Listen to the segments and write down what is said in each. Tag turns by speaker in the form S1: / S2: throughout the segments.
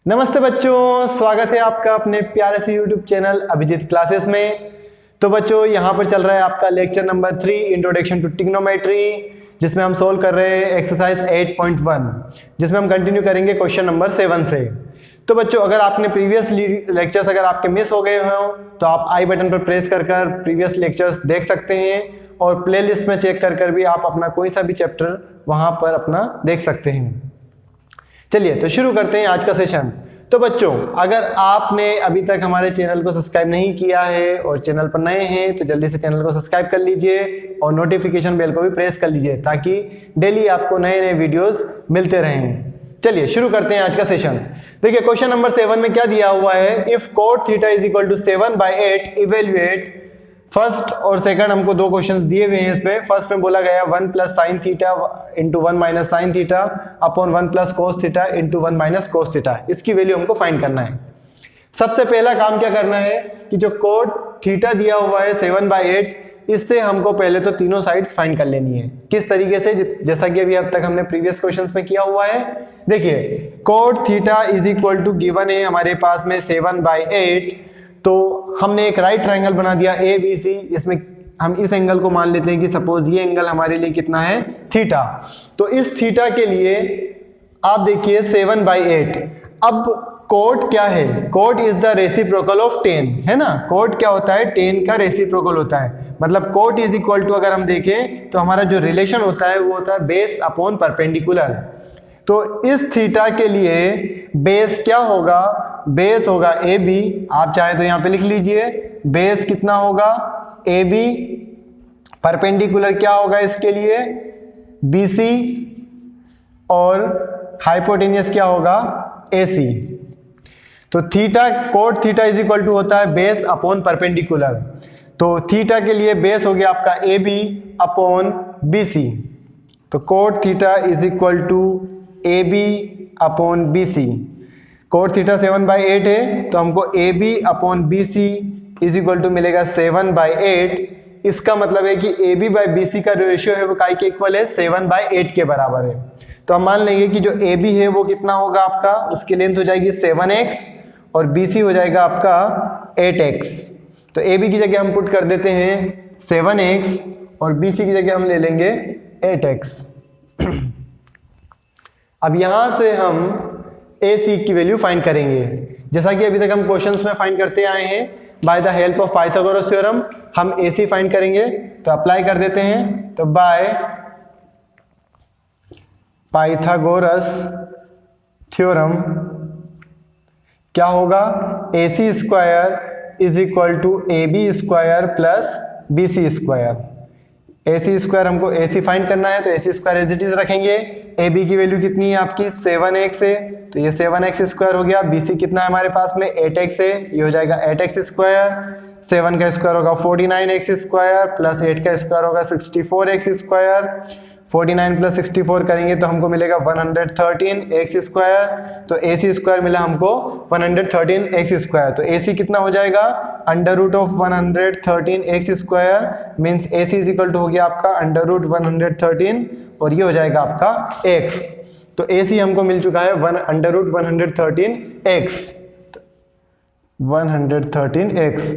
S1: नमस्ते बच्चों, स्वागत है आपका अपने प्यारे से यूट्यूब चैनल अभिजीत क्लासेस में। तो बच्चों यहाँ पर चल रहा है आपका lecture number 3 introduction to trigonometry, जिसमें हम सोल्व कर रहे हैं एक्सरसाइज 8.1, जिसमें हम कंटिन्यू करेंगे क्वेश्चन नंबर 7 से। तो बच्चों अगर आपने प्रीवियस लेक्चर्स अगर आपके मिस हो गए हो तो आप आई बटन पर प्रेस कर प्रीवियस लेक्चर्स देख सकते हैं, और प्ले लिस्ट में चेक कर भी आप अपना कोई सा भी चैप्टर वहाँ पर अपना देख सकते हैं। चलिए तो शुरू करते हैं आज का सेशन। तो बच्चों अगर आपने अभी तक हमारे चैनल को सब्सक्राइब नहीं किया है और चैनल पर नए हैं तो जल्दी से चैनल को सब्सक्राइब कर लीजिए और नोटिफिकेशन बेल को भी प्रेस कर लीजिए ताकि डेली आपको नए नए वीडियोस मिलते रहें। चलिए शुरू करते हैं आज का सेशन। देखिए क्वेश्चन नंबर 7 में क्या दिया हुआ है, if cot theta is equal to 7/8 evaluate. First और सेकंड हमको दो क्वेश्चंस दिए हुए हैं इस पे। फर्स्ट में बोला गया 1 plus sine theta into 1 minus sine theta upon 1 plus cos theta into 1 minus cos theta, इसकी वैल्यू हमको फाइंड करना है। सबसे पहला काम क्या करना है कि जो कोट थीटा दिया हुआ है 7/8, इससे हमको पहले तो तीनों साइड्स फाइंड कर लेनी है। किस तरीके से, जैसा कि अभी अब तक हमने प्रीवियस क्वेश्चंस में किया हुआ है। देखिए cot theta is equal to given है हमारे पास में 7/8, तो हमने एक राइट ट्रायंगल बना दिया ABC। इसमें हम इस एंगल को मान लेते हैं कि सपोज ये एंगल हमारे लिए कितना है, थीटा। तो इस थीटा के लिए आप देखिए 7/8। अब कोट क्या है, cot is the reciprocal of tan, है ना। कोट क्या होता है, टेन का रेसिप्रोकल होता है। मतलब कोट इज इक्वल टू अगर हम देखें तो हमारा जो रिलेशन होता है वो होता है बेस अपॉन परपेंडिकुलर। तो इस थीटा के लिए बेस क्या होगा, बेस होगा AB। आप चाहे तो यहाँ पे लिख लीजिए बेस कितना होगा AB, परपेंडिकुलर क्या होगा इसके लिए BC, और हाइपोटेनियस क्या होगा AC। तो theta cot theta is equal to होता है बेस अपॉन परपेंडिकुलर। तो थीटा के लिए बेस हो गया आपका AB अपॉन BC। तो cot theta is equal to AB upon BC। Cot theta 7/8 है तो हमको AB upon BC is equal to मिलेगा 7/8। इसका मतलब है कि AB बाई BC का जो रेशियो है वो काय के इक्वल है, 7/8 के बराबर है। तो हम मान लेंगे कि जो AB है वो कितना होगा आपका, उसकी लेंथ हो जाएगी 7x और BC हो जाएगा आपका 8x। तो AB की जगह हम पुट कर देते हैं 7x और BC की जगह हम ले लेंगे 8x। अब यहां से हम AC की वैल्यू फाइंड करेंगे, जैसा कि अभी तक हम क्वेश्चंस में फाइंड करते आए हैं। By the help of Pythagoras theorem हम AC फाइंड करेंगे। तो अप्लाई कर देते हैं। तो बाय पाइथागोरस थ्योरम क्या होगा, AC square is equal to AB square plus BC square. AC square हमको AC फाइंड करना है तो AC square as it is रखेंगे। AB की वैल्यू कितनी है आपकी 7x है, तो ये 7x स्क्वायर हो गया। BC कितना है हमारे पास में 8x है, ये हो जाएगा 8x स्क्वायर। 7 का स्क्वायर होगा 49x स्क्वायर प्लस 8 का स्क्वायर होगा 64x स्क्वायर। 49 प्लस 64 करेंगे तो हमको मिलेगा 113x स्क्वायर। तो AC स्क्वायर मिला हमको 113x स्क्वायर। तो AC कितना हो जाएगा, under root of 113x square means AC is equal to हो गया आपका अंडर रूट 113 और ये हो जाएगा आपका x। तो AC हमको मिल चुका है अंडर रूट 113x। 113x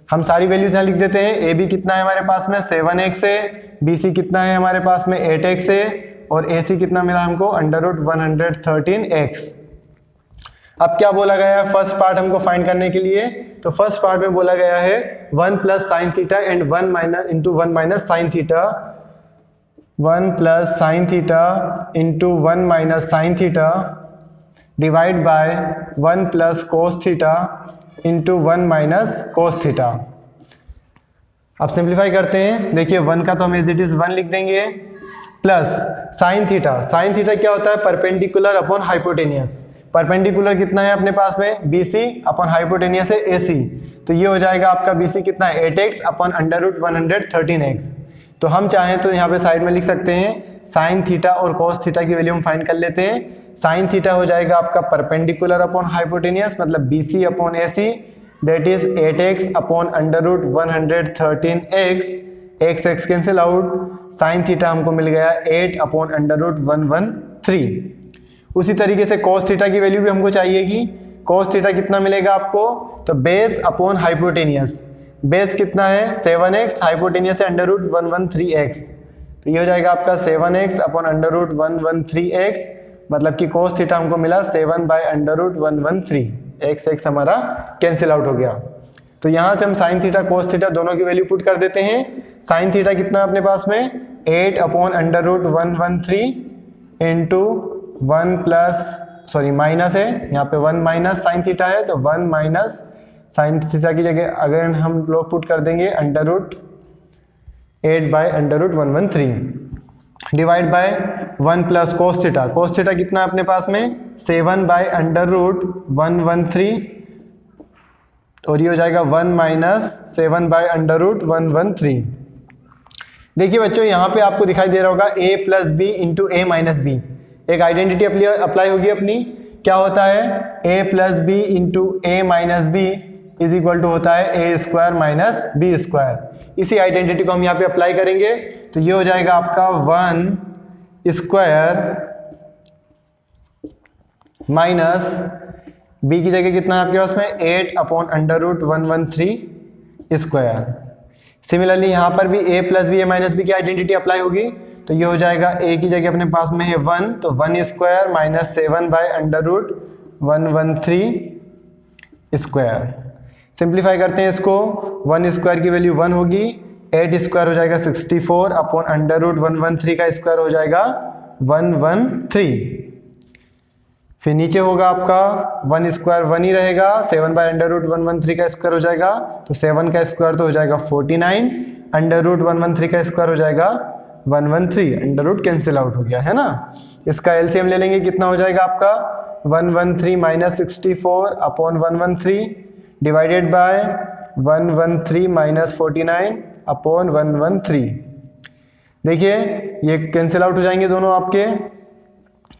S1: हम सारी वैल्यूज यहाँ लिख देते हैं। AB कितना है हमारे पास में 7x है, BC कितना है हमारे पास में 8x है और AC कितना मिला हमको अंडर रूट 113x। अब क्या बोला गया है फर्स्ट पार्ट हमको फाइंड करने के लिए, तो फर्स्ट पार्ट में बोला गया है 1 plus sine theta and 1 minus into 1 minus sine theta. 1 plus sine theta into 1 minus sine theta divide by 1 plus cos theta into 1 minus cos theta. अब सिंप्लीफाई करते हैं। देखिए 1 का तो हम एज इट इज 1 लिख देंगे plus sine theta. Sine theta क्या होता है, परपेंडिकुलर अपॉन हाइपोटेनियस। परपेंडिकुलर कितना है अपने पास में BC अपॉन हाइपोटेनियस है AC। तो ये हो जाएगा आपका BC कितना है 8x upon under root 113x। तो हम चाहें तो यहाँ पे साइड में लिख सकते हैं साइन थीटा और कोस थीटा की वैल्यू हम फाइंड कर लेते हैं। साइन थीटा हो जाएगा आपका परपेंडिकुलर अपॉन हाइपोटेनियस मतलब BC upon AC, that is 8x upon under root 113x। x cancel out, sine theta हमको मिल गया 8 अपॉन अंडर रूट 113। उसी तरीके से cos थीटा की वैल्यू भी हमको चाहिए कि cos थीटा कितना मिलेगा आपको, तो बेस अपॉन हाइपोटेनियस, बेस कितना है 7x, हाइपोटेनियस है अंडर रूट 113x, तो ये हो जाएगा आपका 7x upon under root 113x, मतलब कि cos थीटा हमको मिला 7 बाय अंडर रूट 113, x हमारा कैंसिल आउट हो गया। तो यहाँ से हम साइन थीटा cos थीटा दोनों की वैल्यू पुट कर देते हैं। साइन थीटा कितना अपने पास में 8 upon under root 113 into 1 plus sorry minus है यहाँ पे 1 माइनस साइन थीटा है, तो 1 माइनस साइन थीटा की जगह अगर हम लोग पुट कर देंगे under root 8 by under root 113 divide by 1 plus cos theta, cos theta कितना अपने पास में 7 बाय अंडर रूट 113 और ये हो जाएगा 1 माइनस 7 बाय अंडर रूट 113। देखिए बच्चों यहाँ पे आपको दिखाई दे रहा होगा a plus B into A minus B, एक आइडेंटिटी अप्लाई होगी अपनी, क्या होता है a plus B into A minus B is equal to होता है A square minus B square. इसी आइडेंटिटी को हम यहाँ पे अप्लाई करेंगे, तो ये हो जाएगा आपका 1 स्क्वायर माइनस बी की जगह कितना है आपके पास में 8 upon under root 113 square. Similarly यहाँ पर भी a plus B A minus B की आइडेंटिटी अप्लाई होगी, तो ये हो जाएगा a की जगह अपने पास में है 1, तो 1 square minus 7 by under root 113 square. Simplify करते हैं इसको, 1 स्क्वायर की वैल्यू 1 होगी, 8 स्क्वायर हो जाएगा 64 अपॉन अंडर रूट 113 का स्क्वायर हो जाएगा 113। फिर नीचे होगा आपका 1 स्क्वायर 1 ही रहेगा, 7 बाय अंडर रूट 113 का स्क्वायर हो जाएगा, तो 7 का स्क्वायर तो हो जाएगा 49, अंडर रूट 113 का स्क्वायर हो जाएगा 113, अंडर रूट कैंसिल आउट हो गया है ना। इसका एलसीएम ले लेंगे, कितना हो जाएगा आपका 113 minus 64 upon 113 divided by 113 minus 49 upon 113। देखिए ये कैंसिल आउट हो जाएंगे दोनों आपके,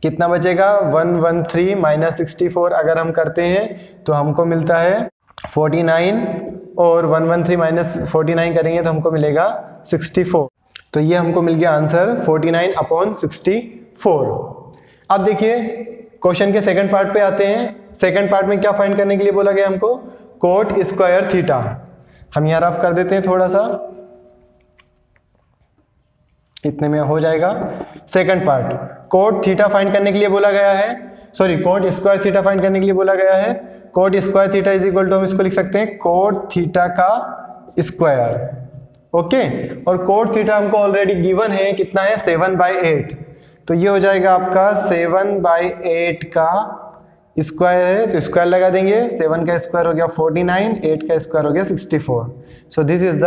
S1: कितना बचेगा 113 माइनस 64 अगर हम करते हैं तो हमको मिलता है 49 और 113 माइनस 49 करेंगे तो हमको मिलेगा 64, तो ये हमको मिल गया आंसर 49 अपॉन 64। अब देखिए क्वेश्चन के सेकंड पार्ट पे आते हैं। सेकंड पार्ट में क्या फाइंड करने के लिए बोला गया हमको, कोट स्क्वायर थीटा। हम यहाँ रफ कर देते हैं थोड़ा सा, इतने में हो जाएगा। Second part cot theta find करने के लिए बोला गया है, sorry cot square theta find करने के लिए बोला गया है। Cot square theta is equal to हम इसको लिख सकते हैं कोट थीटा का स्क्वायर, ओके। और कोट थीटा हमको ऑलरेडी गिवन है, कितना है 7/8, तो ये हो जाएगा आपका 7/8 का स्क्वायर है, तो स्क्वायर लगा देंगे, 7 का स्क्वायर हो गया 49, 8 का स्क्वायर हो गया 64। So this is the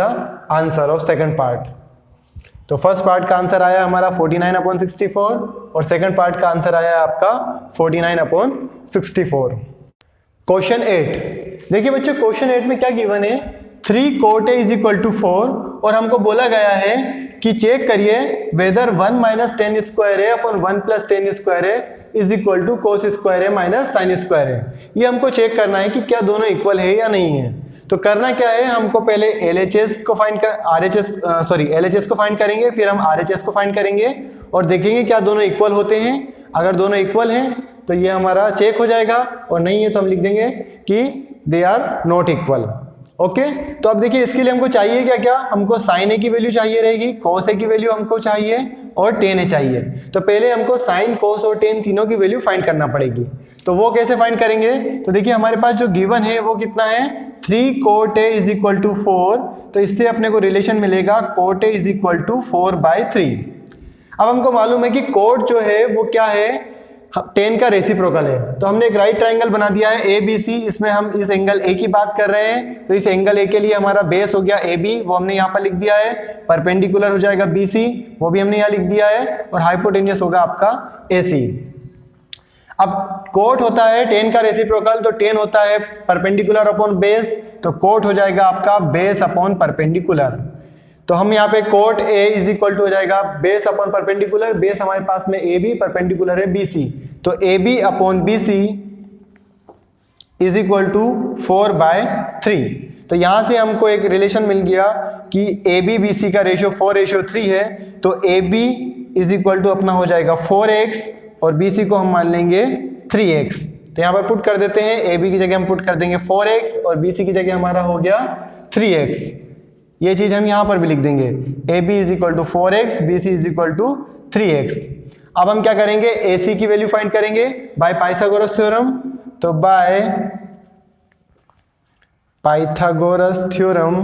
S1: answer of second part. तो फर्स्ट पार्ट का आंसर आया हमारा 49 अपॉन 64 और सेकंड पार्ट का आंसर आया आपका 49 अपॉन 64। क्वेश्चन 8, देखिए बच्चों क्वेश्चन 8 में क्या गिवन है, 3 cot A is equal to 4 और हमको बोला गया है कि चेक करिए वेदर 1 माइनस टेन स्क्वायर है अपॉन 1 प्लस टेन स्क्वायर है is equal to cos square है माइनस साइन स्क्वायर है। ये हमको चेक करना है कि क्या दोनों इक्वल है या नहीं है। तो करना क्या है, हमको पहले LHS को फाइंड कर LHS को फाइंड करेंगे, फिर हम RHS को फाइंड करेंगे और देखेंगे क्या दोनों इक्वल होते हैं। अगर दोनों इक्वल हैं तो ये हमारा चेक हो जाएगा और नहीं है तो हम लिख देंगे कि they are not equal, okay. तो अब देखिए इसके लिए हमको चाहिए क्या क्या, हमको साइन ए की वैल्यू चाहिए रहेगी, कोस ए की वैल्यू हमको चाहिए और टेन ए चाहिए। तो पहले हमको साइन कोस और टेन तीनों की वैल्यू फाइंड करना पड़ेगी। तो वो कैसे फाइंड करेंगे, तो देखिए हमारे पास जो गिवन है वो कितना है 3 cot A is equal to 4, तो इससे अपने को रिलेशन मिलेगा cot A is equal to 4/3। अब हमको मालूम है कि कोट जो है वो क्या है 10 का रेसिप्रोकल है, तो हमने एक राइट ट्राइंगल बना दिया है ABC, इसमें हम इस एंगल A की बात कर रहे हैं, तो इस एंगल A के लिए हमारा बेस हो गया AB, वो हमने यहाँ पर लिख दिया है, परपेंडिकुलर हो जाएगा BC, वो भी हमने यहाँ लिख दिया है, और हाइपोटेन्यूस होगा आपका AC। अब कोट होता है 10 का रेसिप्रोकल, तो 10 होता है परपेंडिकुलर अपॉन बेस, तो कोट हो जाएगा आपका बेस अपॉन परपेंडिकुलर। तो हम यहाँ पे cot A is equal to हो जाएगा बेस अपॉन परपेंडिकुलर, बेस हमारे पास में AB, परपेंडिकुलर है BC, तो AB upon BC is equal to 4/3। तो यहाँ से हमको एक रिलेशन मिल गया कि AB BC का रेशियो 4:3 है, तो AB इज इक्वल टू अपना हो जाएगा 4x और BC को हम मान लेंगे 3x, तो यहाँ पर पुट कर देते हैं, ए बी की जगह हम पुट कर देंगे 4x और बी सी की जगह हमारा हो गया 3x। ये चीज हम यहाँ पर भी लिख देंगे, A B is equal to 4x, B C is equal to 3x। अब हम क्या करेंगे, ए सी की वैल्यू फाइंड करेंगे बाय पाइथागोरस थ्योरम। तो बाय पाइथागोरस थ्योरम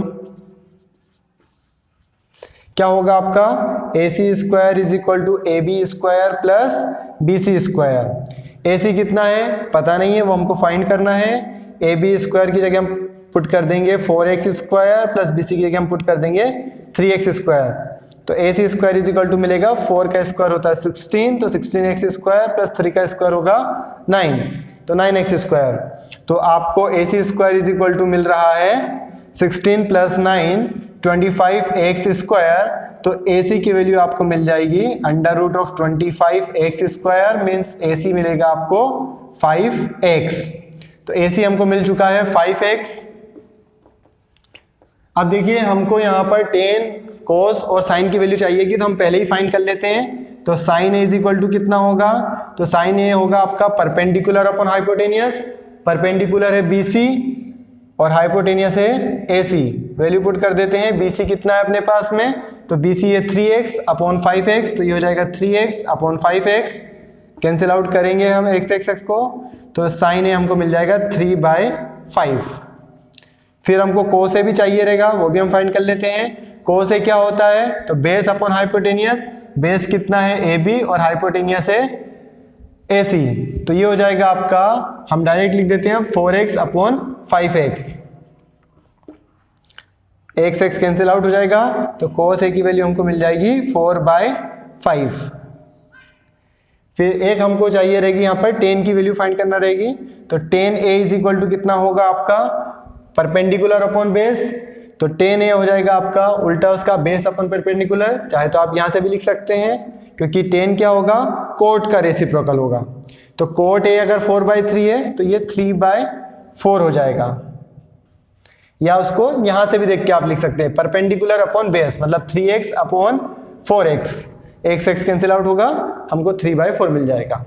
S1: क्या होगा आपका, A C square is equal to A B square plus B C square. A C कितना है पता नहीं है, वो हमको फाइंड करना है। ए बी स्क्वायर की जगह हम पुट कर देंगे 4x स्क्वायर प्लस बी सी की जगह हम पुट कर देंगे 3x स्क्वायर। तो ए C square is equal to मिलेगा, 4 का स्क्वायर होता है 16, तो 16x स्क्वायर प्लस 3 का स्क्वायर होगा 9, तो 9x स्क्वायर। तो आपको ए C square is equal to मिल रहा है 16 प्लस 9 25x स्क्वायर। तो ए सी की वैल्यू आपको मिल जाएगी under root of 25x square, means A C मिलेगा आपको 5x। तो ए सी हमको मिल चुका है 5x। अब देखिए हमको यहाँ पर टेन कोस और साइन की वैल्यू चाहिए कि, तो हम पहले ही फाइंड कर लेते हैं। तो sin A is equal to कितना होगा, तो साइन ए होगा आपका परपेंडिकुलर अपॉन हाइपोटेनियस। परपेंडिकुलर है BC और हाइपोटेनियस है AC। वैल्यू पुट कर देते हैं, BC कितना है अपने पास में, तो BC है 3x अपॉन 5x, तो ये हो जाएगा 3x upon 5x। Cancel out करेंगे हम x को, तो साइन ए हमको मिल जाएगा 3/5। फिर हमको कोस ए भी चाहिए रहेगा, वो भी हम फाइंड कर लेते हैं। कोस ए क्या होता है, तो बेस अपॉन हाइपोटेनियस। बेस कितना है AB और हाइपोटेनियस है AC। तो ये हो जाएगा आपका, हम डायरेक्ट लिख देते हैं 4x upon 5x। x cancel out हो जाएगा, तो कोस ए की वैल्यू हमको मिल जाएगी 4/5। फिर एक हमको चाहिए रहेगी यहाँ पर टेन की वैल्यू फाइंड करना रहेगी। तो tan A is equal to कितना होगा आपका, परपेंडिकुलर अपॉन बेस। तो टेन ए हो जाएगा आपका उल्टा उसका बेस अपॉन परपेंडिकुलर। चाहे तो आप यहां से भी लिख सकते हैं, क्योंकि टेन क्या होगा, कोट का रेसिप्रोकल होगा। तो कोट ए अगर 4/3 है तो ये 3/4 हो जाएगा। या उसको यहां से भी देख के आप लिख सकते हैं, परपेंडिकुलर अपॉन बेस मतलब 3x upon 4x। x cancel out होगा, हमको 3/4 मिल जाएगा।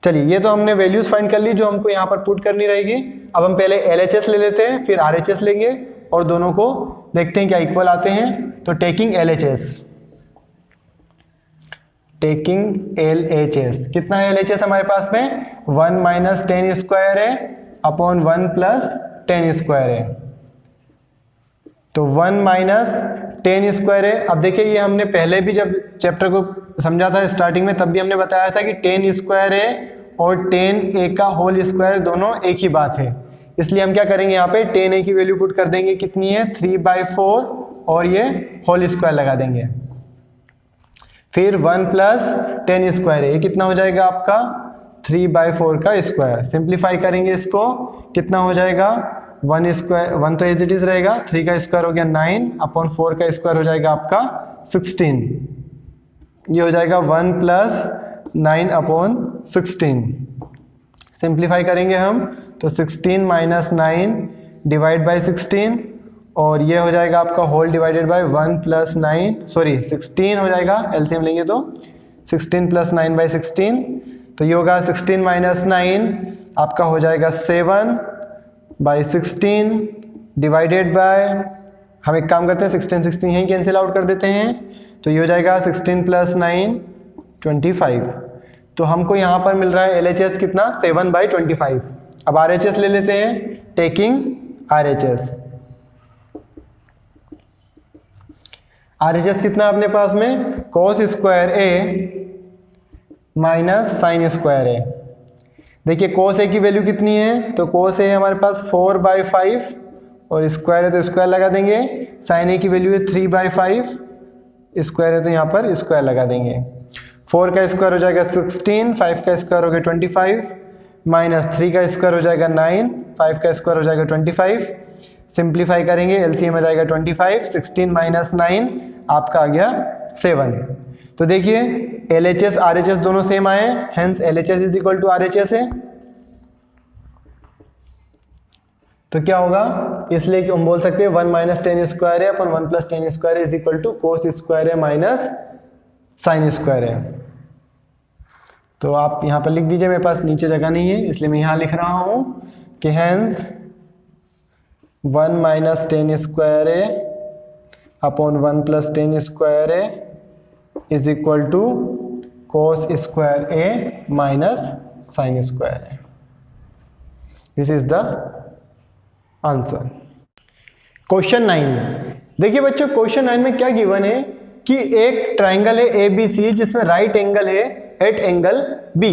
S1: चलिए ये तो हमने वैल्यूज फाइंड कर ली जो हमको यहाँ पर पुट करनी रहेगी। अब हम पहले LHS ले लेते हैं, फिर RHS लेंगे और दोनों को देखते हैं क्या इक्वल आते हैं। तो टेकिंग LHS कितना है, LHS हमारे पास में 1 माइनस 10 स्क्वायर है अपॉन 1 प्लस 10 स्क्वायर है। तो 1 माइनस 10 स्क्वायर है। अब देखिए ये हमने पहले भी जब चैप्टर को समझा था स्टार्टिंग में, तब भी हमने बताया था कि 10 स्क्वायर है और 10a का होल स्क्वायर दोनों एक ही बात है। इसलिए हम क्या करेंगे, यहाँ पे 10a की वैल्यू पुट कर देंगे, कितनी है 3/4 और ये होल स्क्वायर लगा देंगे। फिर 1 प्लस 10 स्क्वायर है, ये कितना हो जाएगा आपका 3/4 का स्क्वायर। सिंप्लीफाई करेंगे इसको, कितना हो जाएगा 1 स्क्वायर, 1 तो एज इट इज रहेगा, 3 का स्क्वायर हो गया 9 अपॉन 4 का स्क्वायर हो जाएगा आपका 16। ये हो जाएगा 1 प्लस 9 अपॉन 16। सिंप्लीफाई करेंगे हम तो 16 माइनस 9 डिवाइड बाई 16 और ये हो जाएगा आपका whole divided by 1 plus 9, sorry 16 हो जाएगा, एलसीएम लेंगे तो 16 प्लस 9 बाई 16। तो ये होगा 16 माइनस 9 आपका हो जाएगा 7 बाई 16 डिवाइडेड बाय, हम एक काम करते हैं 16 यहीं कैंसिल आउट कर देते हैं। तो ये हो जाएगा 16 प्लस 9 25। तो हमको यहाँ पर मिल रहा है LHS कितना 7/25। अब RHS ले लेते हैं, टेकिंग RHS कितना अपने पास में cos square A minus sin square A। देखिए कोस A की वैल्यू कितनी है, तो कोस A हमारे पास 4/5 और स्क्वायर है तो स्क्वायर लगा देंगे। साइन A की वैल्यू है 3/5, स्क्वायर है तो यहाँ पर स्क्वायर लगा देंगे। 4 का स्क्वायर हो जाएगा 16, 5 का स्क्वायर हो गया 25, माइनस 3 का स्क्वायर हो जाएगा 9, 5 का स्क्वायर हो जाएगा 25। सिंप्लीफाई करेंगे, एलसीएम आ जाएगा 25, 16 माइनस 9 आपका आ गया 7। तो देखिए LHS RHS दोनों सेम आए, hence LHS is equal to RHS है। तो क्या होगा, इसलिए कि हम बोल सकते हैं 1 माइनस 10 स्क्वायर है upon 1 plus 10 square is equal to cos square है माइनस साइन स्क्वायर है। तो आप यहाँ पर लिख दीजिए, मेरे पास नीचे जगह नहीं है इसलिए मैं यहाँ लिख रहा हूँ कि hence 1 minus tan square A upon 1 plus tan square A is equal to cos square A minus sin square A. This is the answer. Question 9। देखिए बच्चों क्वेश्चन 9 में क्या गिवन है कि एक ट्राइंगल है ABC जिसमें राइट एंगल है एट एंगल B।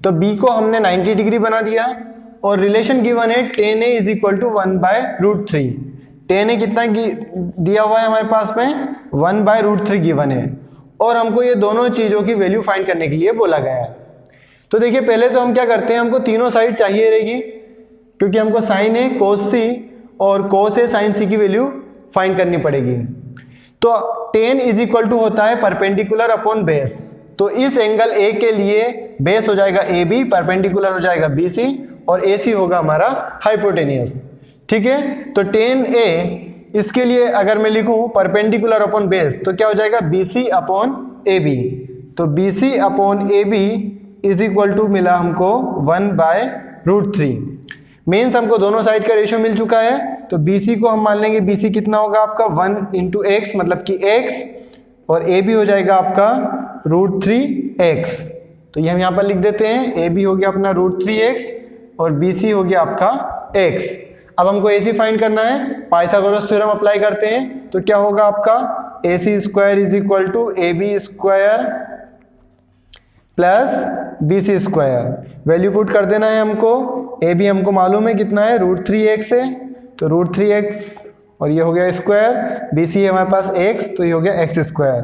S1: तो B को हमने 90 डिग्री बना दिया और रिलेशन गिवन है tan A is equal to 1/√3। tan A कितना दिया हुआ है हमारे पास में 1/√3 गिवन है और हमको ये दोनों चीजों की वैल्यू फाइंड करने के लिए बोला गया है। तो देखिए पहले तो हम क्या करते हैं, हमको तीनों साइड चाहिए रहेगी क्योंकि हमको साइन ए कोस सी और कोस ए साइन सी की वैल्यू फाइंड करनी पड़ेगी। तो tan इज इक्वल टू होता है परपेंडिकुलर अपॉन बेस। तो इस एंगल ए के लिए बेस हो जाएगा AB, परपेंडिकुलर हो जाएगा BC और AC होगा हमारा हाइपोटेनियस। ठीक है, तो tan A इसके लिए अगर मैं लिखूं परपेंडिकुलर अपॉन बेस तो क्या हो जाएगा BC अपॉन AB। तो BC upon AB is equal to मिला हमको 1/√3। मीन्स हमको दोनों साइड का रेशियो मिल चुका है। तो BC को हम मान लेंगे, BC कितना होगा आपका 1 इंटू x मतलब कि x, और AB हो जाएगा आपका √3x। तो ये हम यहाँ पर लिख देते हैं, AB हो गया अपना √3x और BC हो गया आपका x। अब हमको AC फाइंड करना है, पाइथागोरस थ्योरम अप्लाई करते हैं। तो क्या होगा आपका AC square is equal to AB square plus BC square. Value put कर देना है हमको। AB हमको मालूम है कितना है, √3x है, तो √3x और ये हो गया स्क्वायर। BC है हमारे पास x, तो ये हो गया x स्क्वायर।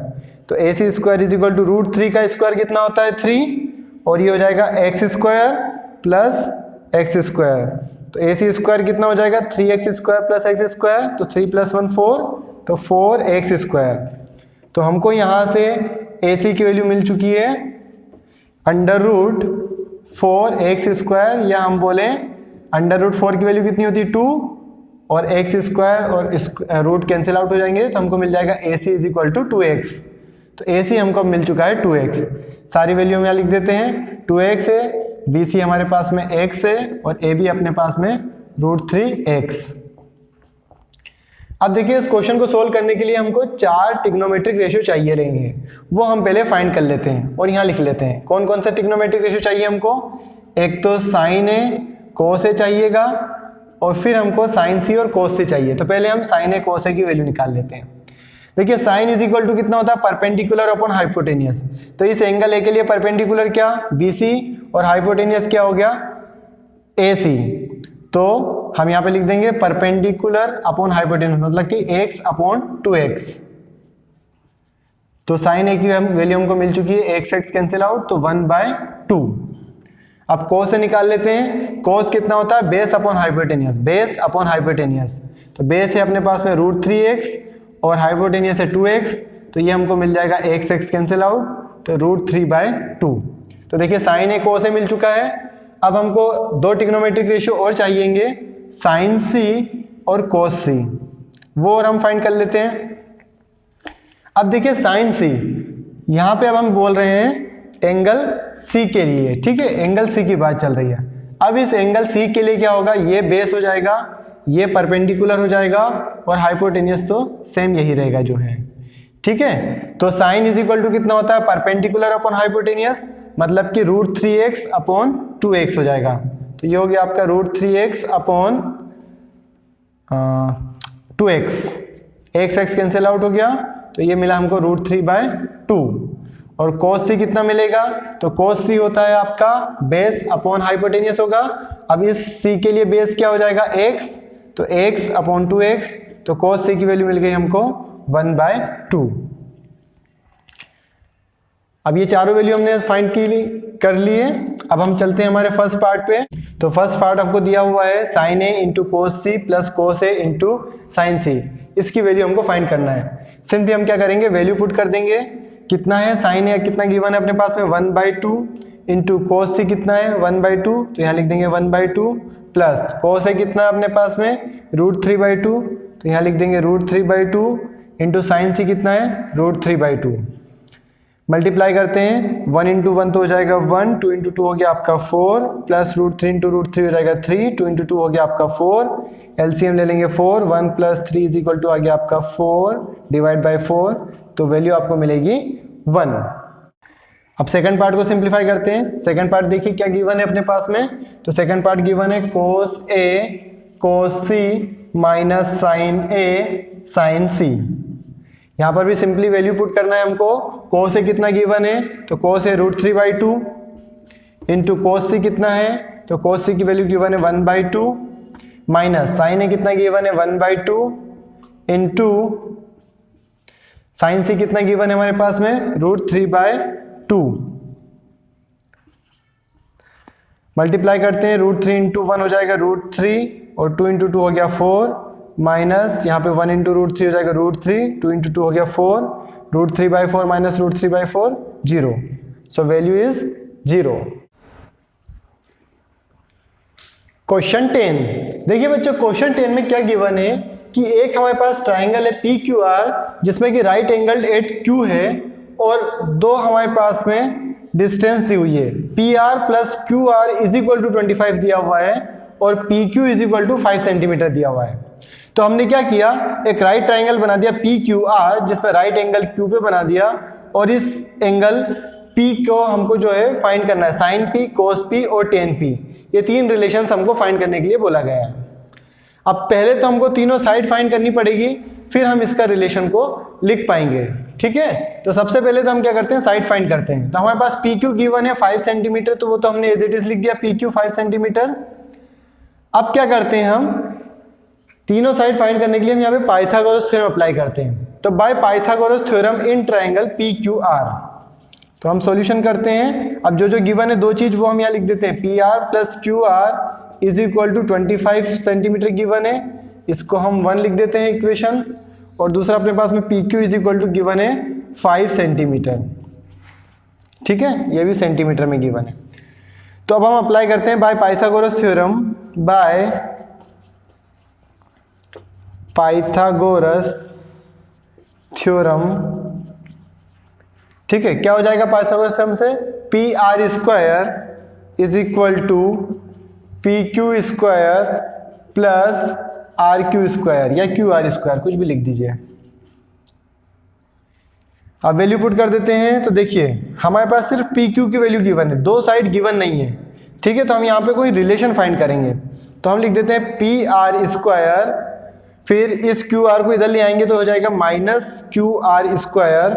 S1: तो AC square is equal to √3 का स्क्वायर कितना होता है 3 और ये हो जाएगा x square plus x square. तो AC स्क्वायर कितना हो जाएगा 3x square plus x square, तो 3 + 1 4, तो 4x स्क्वायर। तो हमको यहाँ से AC की वैल्यू मिल चुकी है √4x स्क्वायर, या हम बोले √4 की वैल्यू कितनी होती है 2 और x स्क्वायर और रूट कैंसिल आउट हो जाएंगे, तो हमको मिल जाएगा AC is equal to 2x। तो AC हमको मिल चुका है 2x। सारी वैल्यू हम यहाँ लिख देते हैं, 2x है, BC हमारे पास में x है और AB अपने पास में √3x। अब देखिए इस क्वेश्चन को सोल्व करने के लिए हमको 4 ट्रिग्नोमेट्रिक रेशियो चाहिए रहेंगे, वो हम पहले फाइंड कर लेते हैं और यहाँ लिख लेते हैं। कौन कौन सा ट्रिग्नोमेट्रिक रेशियो चाहिए हमको, एक तो साइन ए कोस ए चाहिएगा और फिर हमको साइन सी और कोस सी चाहिए। तो पहले हम साइन ए कोस ए की वैल्यू निकाल लेते हैं। देखिए साइन इज इक्वल टू कितना होता है परपेंडिकुलर अपॉन हाइपोटेनियस। तो इस एंगल ए के लिए परपेंडिकुलर क्या BC और हाइपोटेनियस क्या हो गया AC। तो हम यहाँ पे लिख देंगे परपेंडिकुलर अपॉन हाइपोटेनियस मतलब कि x अपॉन 2x। तो साइन ए की वैल्यू हमको मिल चुकी है, x कैंसिल आउट, तो 1/2। अब कोस से निकाल लेते हैं। कोस कितना होता है base upon hypotenuse, base upon hypotenuse. तो बेस है अपने पास में √3x और हाइपोटेनियस है 2x, तो ये हमको मिल जाएगा x कैंसिल आउट, तो √3/2। तो देखिए साइन ए कोस ए मिल चुका है। अब हमको 2 ट्रिग्नोमेट्रिक रेशियो और चाहिएंगे, साइन सी और कोस सी, वो और हम फाइंड कर लेते हैं। अब देखिए साइन सी, यहाँ पे अब हम बोल रहे हैं एंगल C के लिए, ठीक है, एंगल C की बात चल रही है। अब इस एंगल C के लिए क्या होगा, ये बेस हो जाएगा, ये परपेंडिकुलर हो जाएगा और हाइपोटेनियस तो सेम यही रहेगा जो है, ठीक है। तो साइन इज इक्वल टू कितना होता है परपेंडिकुलर अपॉन हाइपोटेनियस मतलब कि √3x अपॉन 2x हो जाएगा। तो ये हो गया आपका √3x upon 2x, x cancel out हो गया, तो ये मिला हमको √3/2। और cos c कितना मिलेगा, तो cos c होता है आपका बेस अपॉन हाइपोटेनियस होगा। अब इस c के लिए बेस क्या हो जाएगा x, तो x अपॉन 2x, तो cos c की वैल्यू मिल गई हमको 1/2। अब ये चारों वैल्यू हमने फाइंड कर लिए। अब हम चलते हैं हमारे फर्स्ट पार्ट पे। तो फर्स्ट पार्ट आपको दिया हुआ है sine A into cos C plus cos A into sine C, इसकी वैल्यू हमको फाइंड करना है। सिंपली हम क्या करेंगे, वैल्यू पुट कर देंगे। कितना है साइन ए कितना गिवन है अपने पास में 1/2 इंटू कोस सी कितना है 1/2, तो यहाँ लिख देंगे 1/2 प्लस कोस ए कितना है अपने पास में √3/2, तो यहाँ लिख देंगे √3/2 इंटू साइन सी कितना है √3/2। मल्टीप्लाई करते हैं, 1 इंटू 1 तो हो जाएगा 1, 2 इंटू 2 हो गया आपका 4, प्लस √3 इंटू √3 हो जाएगा 3, 2 इंटू 2 हो गया आपका 4, एलसीएम ले लेंगे 4, 1 प्लस 3 इज इक्वल टू आ गया आपका 4 डिवाइड बाई 4, तो वैल्यू आपको मिलेगी 1। अब सेकंड पार्ट को सिंप्लीफाई करते हैं। सेकंड पार्ट देखिए क्या गिवन है अपने पास में, तो सेकंड पार्ट गिवन है cos A cos C minus sin A sin C। यहाँ पर भी सिंपली वैल्यू पुट करना है हमको। cos A कितना गिवन है, तो cos A √3/2 into cos C कितना है, तो cos C की वैल्यू गिवन है 1/2 माइनस sin A कितना गिवन है 1/2 इंटू sin C कितना गिवन है हमारे पास में √3/2। मल्टीप्लाई करते हैं, √3 इंटू 1 हो जाएगा √3 और 2 इंटू 2 हो गया 4 माइनस यहाँ पे 1 इंटू √3 हो जाएगा √3, 2 इंटू 2 हो गया 4, √3/4 minus √3/4 0, so value is 0। Question 10 देखिए बच्चों, क्वेश्चन 10 में क्या गिवन है कि एक हमारे पास ट्राइंगल है PQR जिसमें कि राइट एंगल एट Q है और दो हमारे पास में डिस्टेंस दी हुई है, PR plus QR is equal to 25 दिया हुआ है और PQ is equal to 5 centimetre दिया हुआ है। तो हमने क्या किया, एक राइट ट्राइंगल बना दिया PQR जिसमें राइट एंगल Q पे बना दिया और इस एंगल P को हमको जो है फाइंड करना है, sin P, cos P और tan P, ये तीन रिलेशंस हमको फाइंड करने के लिए बोला गया है। अब पहले तो हमको तीनों साइड फाइंड करनी पड़ेगी, फिर हम इसका रिलेशन को लिख पाएंगे, ठीक है। तो सबसे पहले तो हम क्या करते हैं, साइड फाइंड करते हैं। तो हमारे पास PQ गिवन है 5 सेंटीमीटर, तो वो तो हमने एज इट इज लिख दिया PQ 5 सेंटीमीटर। अब क्या करते हैं, हम तीनों साइड फाइंड करने के लिए हम यहाँ पे पाइथागोरस थ्योरम अप्लाई करते हैं। तो by Pythagoras theorem in triangle PQR, तो हम सॉल्यूशन करते हैं। अब जो जो गिवन है दो चीज वो हम यहाँ लिख देते हैं, PR plus QR is equal to 25 centimetre given है, इसको हम 1 लिख देते हैं इक्वेशन, और दूसरा अपने पास में PQ is equal to given है 5 सेंटीमीटर, ठीक है, ये भी सेंटीमीटर में गिवन है। तो अब हम अप्लाई करते हैं by Pythagoras theorem, by Pythagoras theorem, ठीक है। क्या हो जाएगा पाइथागोरस थ्योरम से, PR square is equal to PQ square plus RQ square या QR स्क्वायर, कुछ भी लिख दीजिए। अब वैल्यू पुट कर देते हैं। तो देखिए हमारे पास सिर्फ PQ की वैल्यू गिवन है, दो साइड गिवन नहीं है, ठीक है। तो हम यहाँ पे कोई रिलेशन फाइंड करेंगे, तो हम लिख देते हैं PR स्क्वायर, फिर इस QR को इधर ले आएंगे तो हो जाएगा minus QR square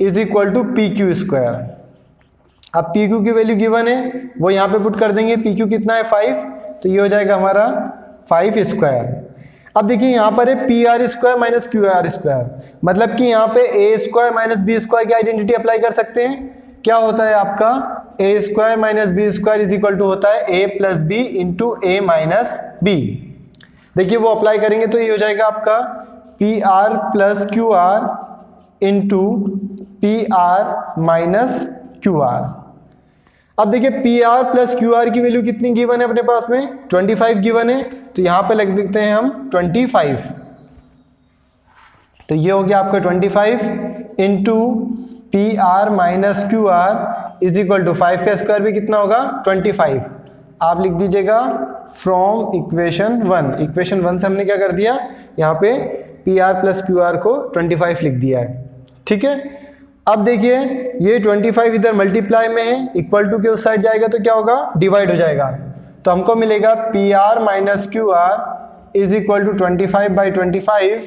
S1: is equal to PQ square. अब PQ की वैल्यू गिवन है वो यहाँ पे पुट कर देंगे, PQ कितना है 5, तो ये हो जाएगा हमारा 5 स्क्वायर। अब देखिए यहाँ पर है PR square minus QR square, मतलब कि यहाँ पे A square minus B square की आइडेंटिटी अप्लाई कर सकते हैं। क्या होता है आपका, A square minus B square is equal to होता है A plus B into A minus B। देखिए वो अप्लाई करेंगे तो ये हो जाएगा आपका PR plus QR into PR minus QR। अब देखिए PR प्लस QR की वैल्यू कितनी गिवन है अपने पास में, 25 गिवन है, तो यहाँ पे लिख देते हैं हम 25, तो ये हो गया आपका 25 into PR minus QR is equal to 5 का स्क्वायर भी कितना होगा 25। आप लिख दीजिएगा फ्रॉम इक्वेशन 1। इक्वेशन 1 से हमने क्या कर दिया, यहाँ पे PR प्लस QR को 25 लिख दिया है, ठीक है। अब देखिए ये 25 इधर मल्टीप्लाई में है, इक्वल टू के उस साइड जाएगा तो क्या होगा, डिवाइड हो जाएगा, तो हमको मिलेगा PR minus QR is equal to 25/25,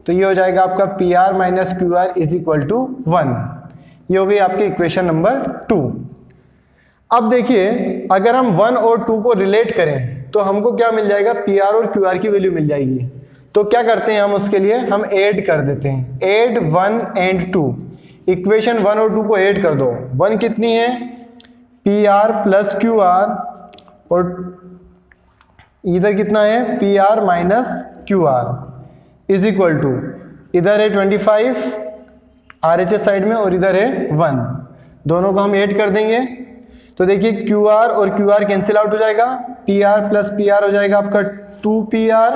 S1: तो ये हो जाएगा आपका PR minus QR is equal to 1। ये हो गई आपकी इक्वेशन नंबर 2। अब देखिए अगर हम 1 और 2 को रिलेट करें तो हमको क्या मिल जाएगा, PR और QR की वैल्यू मिल जाएगी। तो क्या करते हैं हम उसके लिए, हम ऐड कर देते हैं, ऐड 1 एंड 2, इक्वेशन 1 और 2 को ऐड कर दो। 1 कितनी है, PR प्लस QR, और इधर कितना है PR minus QR is equal to, इधर है 25 RHS साइड में और इधर है 1, दोनों को हम ऐड कर देंगे। तो देखिए QR और QR कैंसिल आउट हो जाएगा, PR प्लस PR हो जाएगा आपका 2PR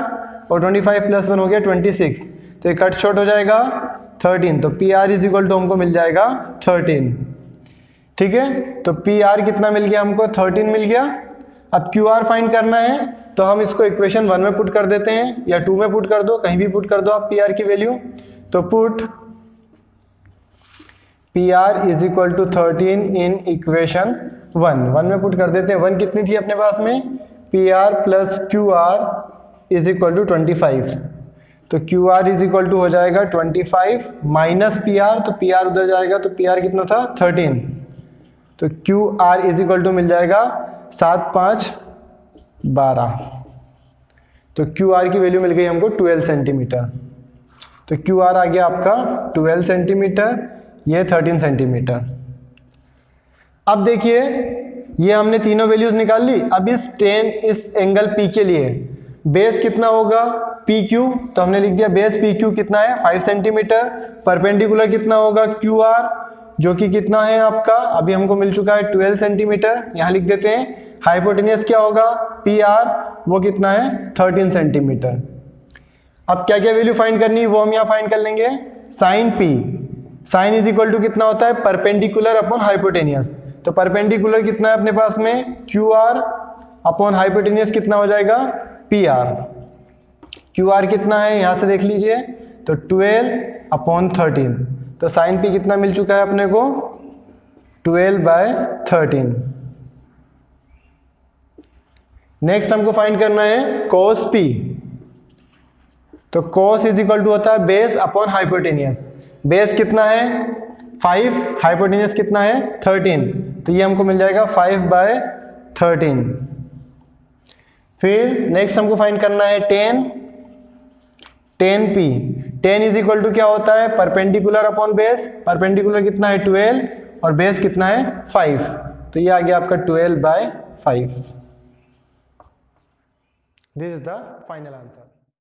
S1: और 25 प्लस 1 हो गया 26, तो ये कट शॉर्ट हो जाएगा, 13, तो P R is equal to हमको मिल जाएगा 13। ठीक है, तो पी आर कितना मिल गया हमको, 13 मिल गया। अब क्यू आर फाइंड करना है तो हम इसको इक्वेशन 1 में पुट कर देते हैं या 2 में पुट कर दो, कहीं भी पुट कर दो आप पी आर की वैल्यू। तो put P R is equal to 13 in equation 1 में पुट कर देते हैं। 1 कितनी थी अपने पास में, P R plus Q R is equal to 25। तो Q R is equal to हो जाएगा 25 माइनस पी आर, तो पी आर उधर जाएगा, तो पी आर कितना था 13। तो Q R is equal to मिल जाएगा 7 5 12। तो क्यू आर की वैल्यू मिल गई हमको 12 सेंटीमीटर। तो क्यू आर आ गया आपका 12 सेंटीमीटर, ये 13 सेंटीमीटर। अब देखिए ये हमने तीनों वैल्यूज निकाल ली। अब इस एंगल पी के लिए बेस कितना होगा, पी क्यू, तो हमने लिख दिया बेस पी क्यू कितना है 5 सेंटीमीटर। परपेंडिकुलर कितना होगा क्यू आर, जो कि कितना है आपका, अभी हमको मिल चुका है 12 सेंटीमीटर, यहाँ लिख देते हैं। हाइपोटेनियस क्या होगा पी आर, वो कितना है 13 सेंटीमीटर। अब क्या क्या वैल्यू फाइंड करनी है वो हम यहाँ फाइंड कर लेंगे। Sin P, sin is equal to कितना होता है, परपेंडिकुलर अपॉन हाइपोटेनियस। तो परपेंडिकुलर कितना है अपने पास में, क्यू आर अपॉन हाइपोटेनियस कितना हो जाएगा, पी आर। क्यू आर कितना है यहाँ से देख लीजिए, तो 12 अपॉन 13। तो साइन पी कितना मिल चुका है अपने को, 12/13। नेक्स्ट हमको फाइंड करना है कोस पी। तो कोस इज इक्वल टू होता है बेस अपॉन हाइपोटेनियस। बेस कितना है 5, हाइपोटेनियस कितना है 13, तो ये हमको मिल जाएगा 5/13। फिर नेक्स्ट हमको फाइंड करना है tan P. Tan is equal to क्या होता है, परपेंडिकुलर अपॉन बेस। परपेंडिकुलर कितना है 12 और बेस कितना है 5, तो ये आ गया आपका 12/5। This is the final answer.